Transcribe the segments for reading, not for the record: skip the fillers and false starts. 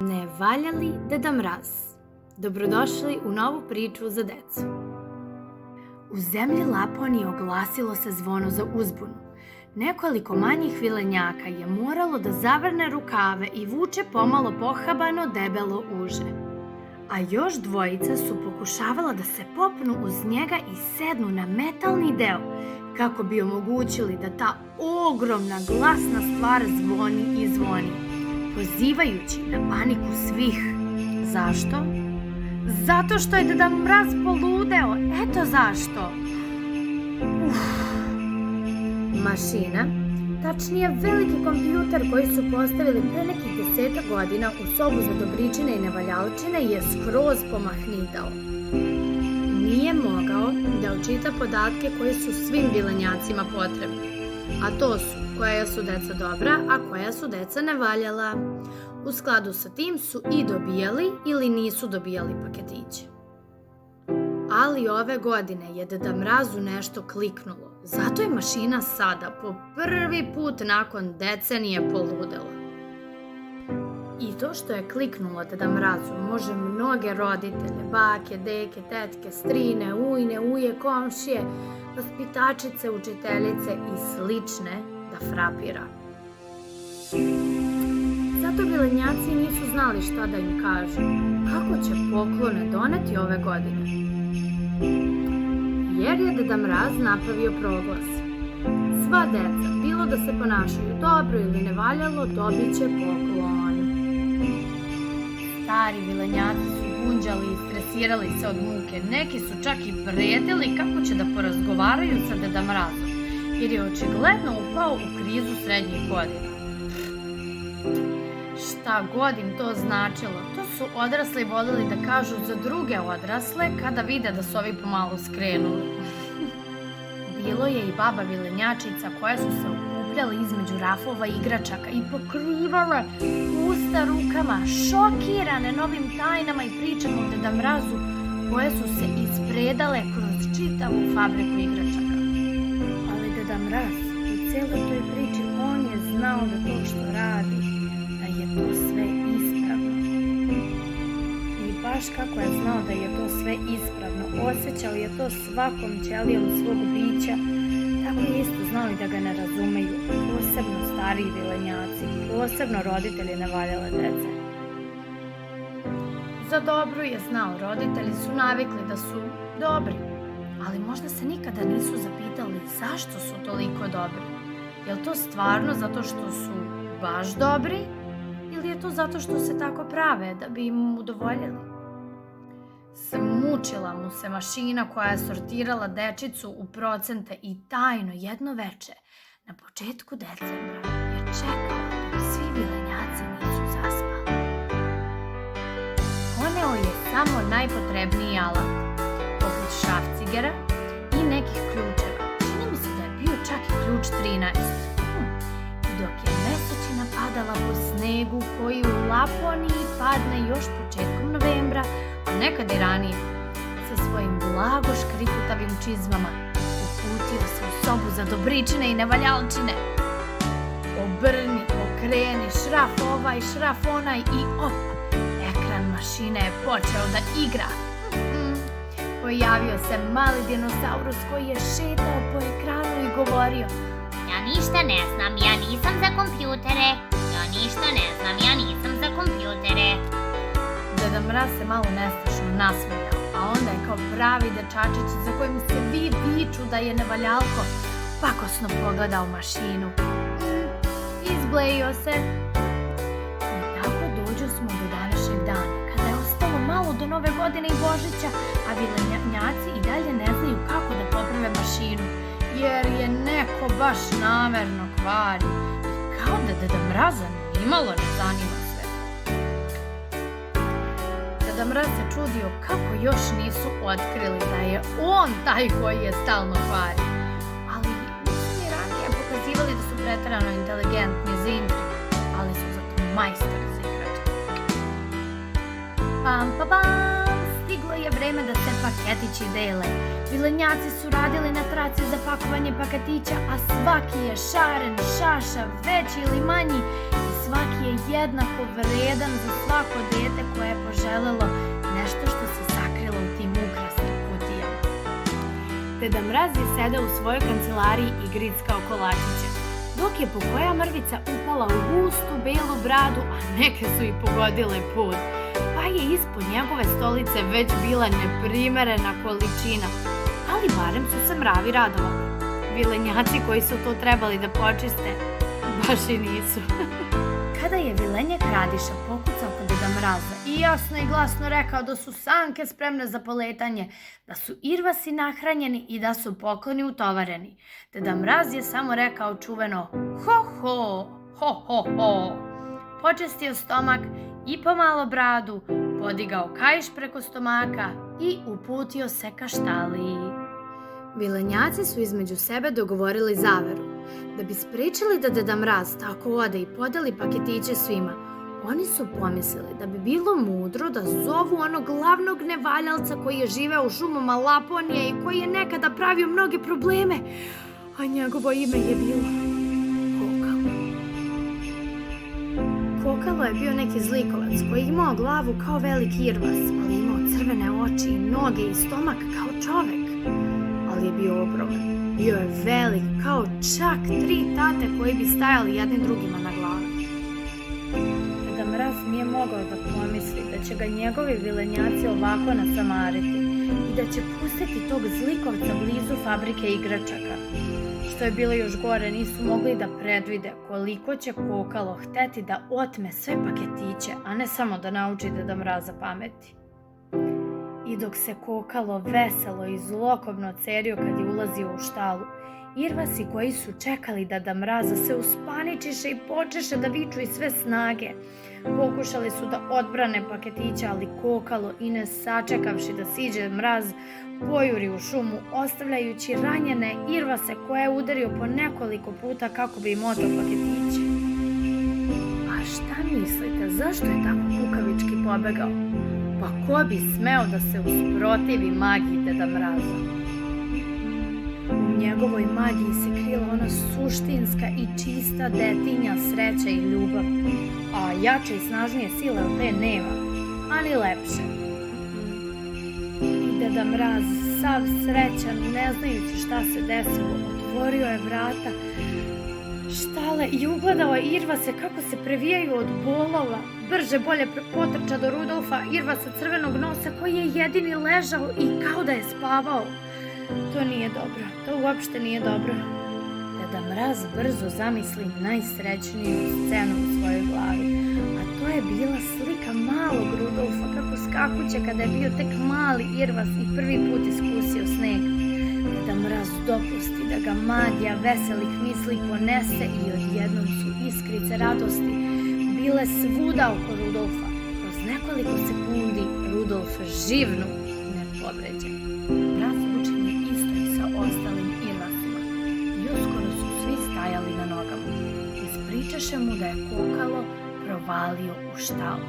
Nevaljali Deda Mraz. Dobrodošli u novu priču za decu. U zemlji Laponije oglasilo se zvono za uzbunu. Nekoliko manjih vilenjaka je moralo da zavrne rukave i vuče pomalo pohabano debelo uže. A još dvojica su pokušavala da se popnu uz njega i sednu na metalni deo, kako bi omogućili da ta ogromna glasna stvar zvoni i zvoni, pozivajući na paniku svih. Zašto? Zato što je Deda Mraz poludeo, eto zašto. Mašina, tačnije veliki kompjuter koji su postavili pre nekih 10 godina u sobu za dobričine i nevaljalčine je skroz pomahnitao. Nije mogao da očita podatke koji su svim vilenjacima potrebni, a to su koja su deca dobra, a koja su deca nevaljala. U skladu sa tim su i dobijali ili nisu dobijali paketiće. Ali ove godine je Deda Mrazu nešto kliknulo, zato je mašina sada po prvi put nakon decenije poludela. I to što je kliknulo Deda Mrazu može mnoge roditelje, bake, deke, tetke, strine, ujne, uje, komšije, vaspitačice, učiteljice i slične da frapira. Zato vilenjaci nisu znali šta da im kažu, kako će poklone doneti ove godine. Jer je Deda Mraz napravio proglas. Sva deca, bilo da se ponašaju dobro ili nevaljalo, dobit će poklon. Stari vilenjaci su gunđali i stresirali se od muke. Neki su čak i pretili kako će da porazgovaraju sa Deda Mrazom, jer je očigledno upao u krizu srednjih godina. Šta god im to značilo, to su odrasli voleli da kažu za druge odrasle kada vide da su ovi pomalo skrenuli. Bilo je i baba vilenjačica koje su se okupljale između rafova igračaka i pokrivale usta rukama, šokirane novim tajnama i pričama o Deda Mrazu koje su se ispredale kroz čitavu fabriku igračaka. Ali Deda Mraz u celoj toj priči on je znao da to što radi, to sve ispravno. I baš kako je znao da je to sve ispravno, osjećao je to svakom ćelijom svog bića, tako je isto znao i da ga ne razumeju, posebno stariji vilenjaci, posebno roditelji nevaljale dece. Za dobro je znao, roditelji su navikli da su dobri, ali možda se nikada nisu zapitali zašto su toliko dobri. Je li to stvarno zato što su baš dobri? Ili je to zato što se tako prave da bi im udovoljili? Smučila mu se mašina koja je sortirala dečicu u procente i tajno jedno veče na početku decembra je čekao dok svi vilenjaci nisu zaspali. Poneo je samo najpotrebniji alat, poput šrafcigera i nekih ključeva. Čini mi se da je bio čak i ključ 13. Dok je mesečina padala po snegu koji u Laponiji padne još početkom novembra, a nekad i ranije, sa svojim blago škriputavim čizmama uputio se u sobu za dobričine i nevaljalčine. Obrni, okreni, šraf ovaj, šraf onaj i op, ekran mašine je počeo da igra. Pojavio se mali dinosaurus koji je šetao po ekranu i govorio: Ja ništa ne znam, ja nisam za kompjutere. Ja ništa ne znam, ja nisam za kompjutere. Deda Mraz se malo nestašno nasmejao, a onda je kao pravi dečačić za kojim se viču da je nevaljalko, pakosno pogledao mašinu. Izblejio se. I tako dođu smo do današnjeg dana, kada je ostalo malo do Nove godine i Božića, a vilenjaci i dalje ne znaju kako da poprave mašinu, jer je neko baš namerno kvari. I kao da Deda Mraza nimalo ne zanima sve. Deda Mraz se čudio kako još nisu otkrili da je on taj koji je stalno kvari. Ali nisu ni ranije pokazivali da su preterano inteligentni za intrigu, ali su zato majstori za igračke. Pam, pa, pam! Stiglo je vreme da se paketići dele. Vilenjaci su radili na traci za pakovanje paketića, a svaki je šaren, šašav, veći ili manji i svaki je jednako vredan za svako dete koje je poželelo nešto što se sakrilo u tim ukrasnim kutijama. Deda Mraz je sedeo u svojoj kancelariji i grickao kolačiće, dok je pokoja mrvica upala u gustu belu bradu, a neke su i pogodile put, pa je ispod njegove stolice već bila neprimerena količina, ali barem su se mravi radovali. Vilenjaci koji su to trebali da počiste, baš i nisu. Kada je vilenjak Radiša pokucao kod Deda Mraza i jasno i glasno rekao da su sanke spremne za poletanje, da su irvasi nahranjeni i da su pokloni utovareni, Deda Mraz je samo rekao čuveno ho ho, ho ho ho, počestio stomak i pomalo bradu, podigao kaiš preko stomaka i uputio se ka štali. Vilenjaci su između sebe dogovorili zaveru. Da bi sprečili da Deda Mraz tako ode i podeli paketiće svima, oni su pomislili da bi bilo mudro da zovu onog glavnog nevaljalca koji je živeo u šumama Laponije i koji je nekada pravio mnoge probleme, a njegovo ime je bilo Kokalo. Kokalo je bio neki zlikovac koji je imao glavu kao veliki irvas, ali imao crvene oči i noge i stomak kao čovek, ali je bio ogroman. Bio je velik kao čak 3 tate koji bi stajali jednim drugima na glavi. Deda Mraz nije mogao da pomisli da će ga njegovi vilenjaci ovako nasamariti i da će pustiti tog zlikovca blizu fabrike igračaka. Što je bilo još gore, nisu mogli da predvide koliko će Kokalo hteti da otme sve paketiće, a ne samo da nauči Deda Mraza pameti. I dok se Kokalo veselo i zlokobno cerio kad je ulazio u štalu, irvasi koji su čekali Deda Mraza se uspaničiše i počeše da viču iz sve snage. Pokušali su da odbrane paketića, ali Kokalo i ne sačekavši da siđe mraz, pojuri u šumu, ostavljajući ranjene irvase koje je udario po nekoliko puta kako bi im otao paketiće. A šta mislite, zašto je tako kukavički pobegao? Pa ko bi smeo da se usprotivi magiji Deda Mraza? U njegovoj magiji se krila ona suštinska i čista detinja sreća i ljubav, a jače i snažnije sile od te nema, ani lepše. I Deda Mraz, sav srećan, ne znajući šta se desilo, otvorio je vrata štale i ugledao je irvase kako se previjaju od bolova. Brže bolje potrča do Rudolfa, irvasa crvenog nosa koji je jedini ležao i kao da je spavao. To nije dobro, to uopšte nije dobro. Deda Mraz brzo zamisli najsrećniju scenu u svojoj glavi, a to je bila slika malog Rudolfa kako skakuće kada je bio tek mali irvas i prvi put iskusio sneg. Deda Mraz dopusti da ga magija veselih misli ponese i odjednom su iskrice radosti bile svuda oko Rudolfa. Kroz nekoliko sekundi Rudolf živnu, nepovređen. Mraz učinje isto i sa ostalim irvasima i uskoro su svi stajali na nogama. Ispričaše mu da je Kokalo provalio u štalu.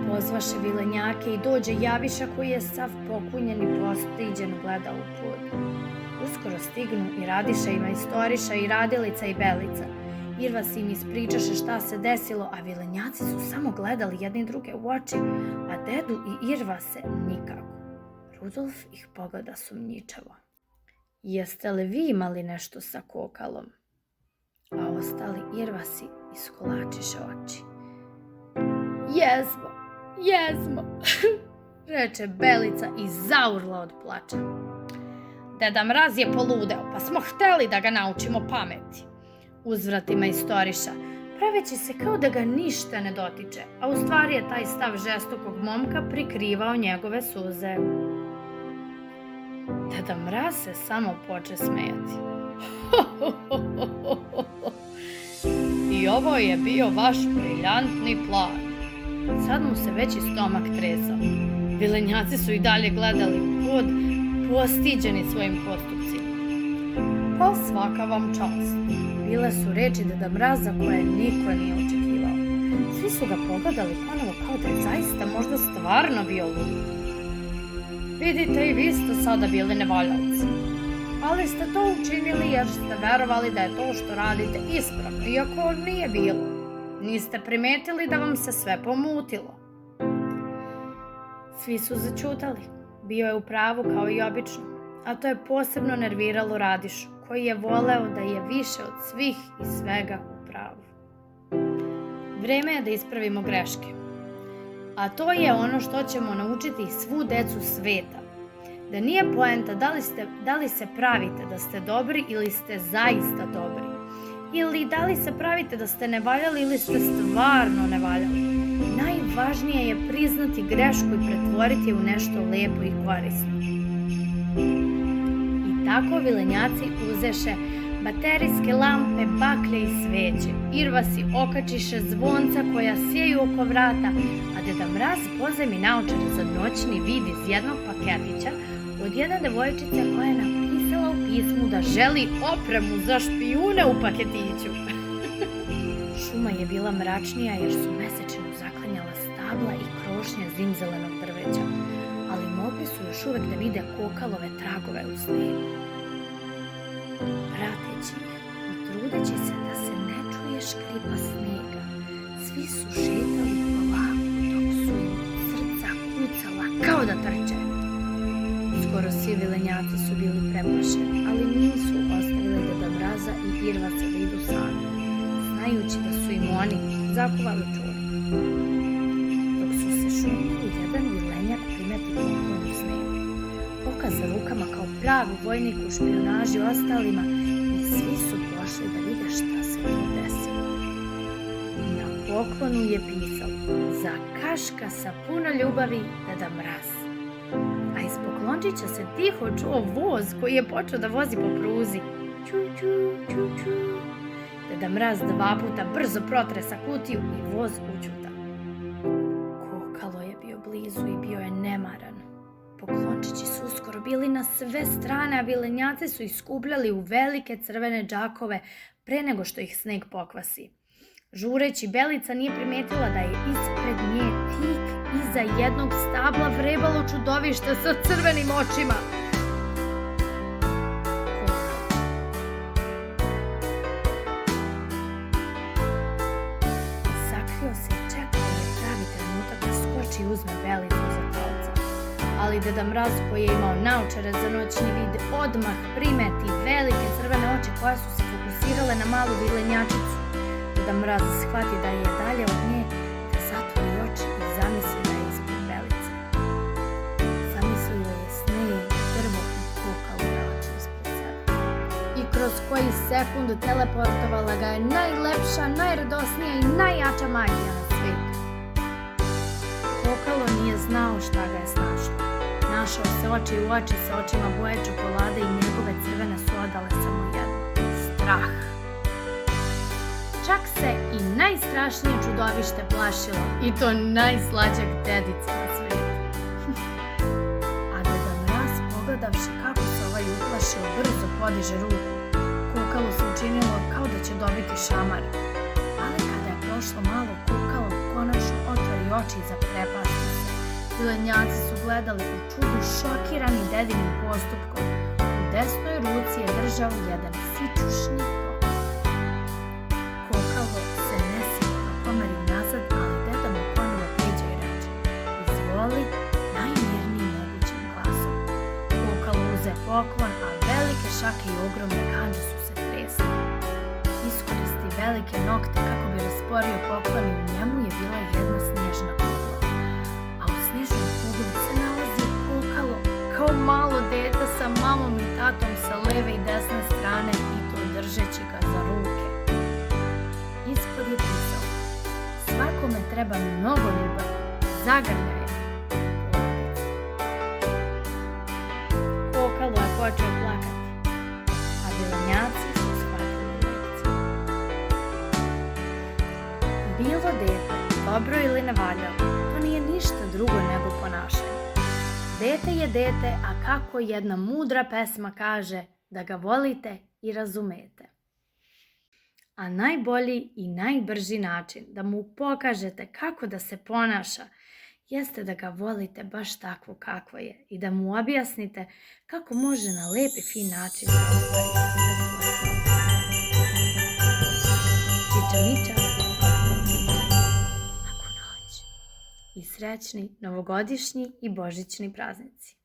Pozvaše vilenjake i dođe Javiša koji je sav pokunjen i postiđen gledao u pod. Uskoro stignu i Radiša i Majstoriša i Radilica i Belica. Irvasi im ispričaše šta se desilo, a vilenjaci su samo gledali jedni druge u oči, a dedu i Irvase nikako. Rudolf ih pogleda sumnjičavo. Jeste li vi imali nešto sa Kokalom? A ostali Irvasi iskolačiše oči. Jesmo, reče Belica i zaurla od plača. Deda Mraz je poludeo, pa smo hteli da ga naučimo pameti. Uzvrati Majstoriša, praveći se kao da ga ništa ne dotiče, a u stvari je taj stav žestokog momka prikrivao njegove suze. Deda Mraz se samo poče smejati. I ovo je bio vaš briljantni plan. Sad mu se već i stomak tresao. Vilenjaci su i dalje gledali u pod, postiđeni svojim postupcima. Pa svaka vam čast. Bile su reči Deda Mraza koje niko nije očekivao. Svi su ga pogledali ponovo kao da je zaista možda stvarno bio lud. Vidite, i vi ste sada bili nevaljalci. Ali ste to učinili jer ste verovali da je to što radite ispravno, iako nije bilo. Niste primetili da vam se sve pomutilo. Svi su začutali. Bio je u pravu kao i obično, a to je posebno nerviralo Radišu, koji je voleo da je više od svih i svega u pravu. Vreme je da ispravimo greške. A to je ono što ćemo naučiti svu decu sveta. Da nije poenta da li se pravite da ste dobri ili ste zaista dobri. Ili da li se pravite da ste nevaljali ili ste stvarno nevaljali. Najvažnije je priznati grešku i pretvoriti je u nešto lepo i korisno. I tako vilenjaci uzeše baterijske lampe, baklje i sveće. Irvasi okačiše zvonca koja sjeju oko vrata, a Deda Mraz pozajmi naočare za noćni vid iz jednog paketića od jedne devojčice koja je napisala u pismu da želi opremu za špijune u paketiću. Šuma je bila mračnija jer su mesečinu zaklanjala stabla i krošnje zimzelenog drveća, ali mogli su još uvek da vide kokalove tragove u snegu. Prateći ih i trudeći se da se ne čuje škripa snega, svi su šetali polako dok su im srca kucala kao da trče. Skoro svi vilenjaci su bili preplašeni, ali nisu ostavili Deda Mraza i Irvasa da idu sami, znajući da su im oni zakovali čuvek. Dok su se šumili, jedan vilenjak primeti poklon u snegu. Pokaza rukama kao pravi vojnik u špijunaži ostalima i svi su pošli da vide šta se tu desilo. Na poklonu je pisalo: za Kaška sa puno ljubavi, Deda Mraz. A iz poklončića se tiho čuo voz koji je počeo da vozi po pruzi. Ču, ču, ču, ču. Deda Mraz 2 puta brzo protresa kutiju i voz učuta. Kokalo je bio blizu i bio je nemaran. Poklončići su uskoro bili na sve strane, a vilenjaci su ih skupljali u velike crvene džakove pre nego što ih sneg pokvasi. Žureći, Belica nije primetila da je ispred nje tik iza jednog stabla vrebalo čudovište sa crvenim očima. Sakrio se i čekao je pravi trenutak da skoči i uzme Belicu za talca. Ali Deda Mraz, koji je imao naočare za noćni vid, odmah primeti velike crvene oči koje su se fokusirale na malu vilenjačicu. Deda Mraz shvati da je dalje od nje, da zatvori oči i zamisli da je ispred Belice. Zamislio je sneg, drvo i kokalo raču ispred sebe. I kroz koji sekund teleportovala ga je najlepša, najradosnija i najjača magija na svijetu. Kokalo nije znao šta ga je snašlo. Našao se oči u oči sa očima boje čokolade i njegove crvene su odale samo jedno: strah. Čak se i najstrašnije čudovište plašilo, i to najslađeg dedica na svijetu. A Deda Mraz, pogledavši kako se ovaj uplašio, brzo podiže ruku. Kukalo se učinilo kao da će dobiti šamar. Ali kada je prošlo malo, Kukalo konačno otvori oči i zaprepasti se. Vilenjaci su gledali u čudu, šokirani dedinim postupkom. U desnoj ruci je držao jedan sičušni se nesigurno pomeri nazad, ali deda mu ponovo priđe i reče: izvoli, najmirnijim mogućim glasom. Kokalo uze poklon, a velike šake i ogromne kandže su se tresle. Iskoristi velike nokte kako bi rasporio poklon i u njemu je bila jedna snježna kugla. A u snježnoj kugli se nalazi Kokalo, kao malo dete sa mamom i tatom sa leve i desne strane, i to držeći ga za ruke. Ispod je pisao: svakome treba mnogo ljubavi, zagrljaja. Kokalo je počeo plakati, a vilenjaci su shvatili lekciju. Bilo dete, dobro ili nevaljalo, to nije ništa drugo nego ponašanje. Dete je dete, a kako jedna mudra pesma kaže, da ga volite i razumete. A najbolji i najbrži način da mu pokažete kako da se ponaša jeste da ga volite baš takvo kakvo je i da mu objasnite kako može na lep i fin način da ostvari sve svoje snove. Čiča miča, laku noć i srećni novogodišnji i božićni praznici.